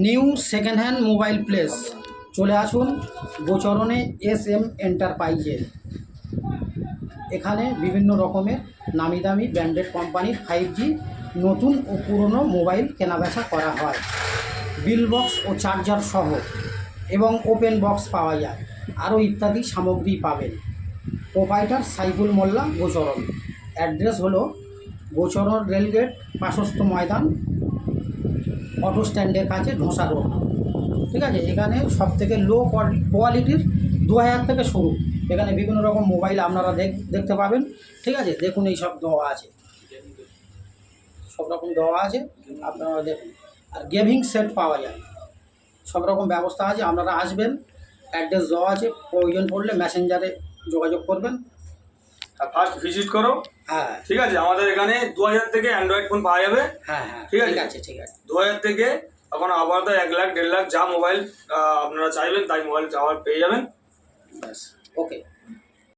New second hand mobile place, চলে আসুন গোচরণে SM এন্টারপ্রাইজের। এখানে বিভিন্ন রকমের নামি দামি ব্র্যান্ডেড কোম্পানির 5G নতুন ও পুরনো মোবাইল কেনাবেচা করা হয়। বিল বক্স ও চার্জার সহ এবং ওপেন বক্স পাওয়া যায়, আরও ইত্যাদি সামগ্রী পাবেন। প্রোপাইটার সাইফুল মোল্লা, গোচরণ। অ্যাড্রেস হলো গোচরণ রেলগেট, পাশস্থ ময়দান, অটো স্ট্যান্ডের কাছে, ঢোসা রোড। ঠিক আছে, এখানে সব থেকে লো কোয়ালিটির 2000 থেকে শুরু। এখানে বিভিন্ন রকম মোবাইল আপনারা দেখতে পাবেন। ঠিক আছে, দেখুন এই সব দেওয়া আছে, সব রকম দেওয়া আছে, আপনারা দেখুন। আর গেমিং সেট পাওয়া যায়, সব রকম ব্যবস্থা আছে। আপনারা আসবেন, অ্যাড্রেস দেওয়া আছে, প্রয়োজন পড়লে মেসেঞ্জারে যোগাযোগ করবেন। ফার্স্ট ভিজিট করো। হ্যাঁ, ঠিক আছে, আমাদের এখানে 2000 থেকে অ্যান্ড্রয়েড ফোন পাওয়া যাবে। হ্যাঁ হ্যাঁ, ঠিক আছে, ঠিক আছে। 2000 থেকে এখন আবার তো 1 লাখ 1.5 লাখ যা মোবাইল আপনারা চাইবেন তাই মোবাইল পেয়ে যাবেন। ব্যাস, ওকে।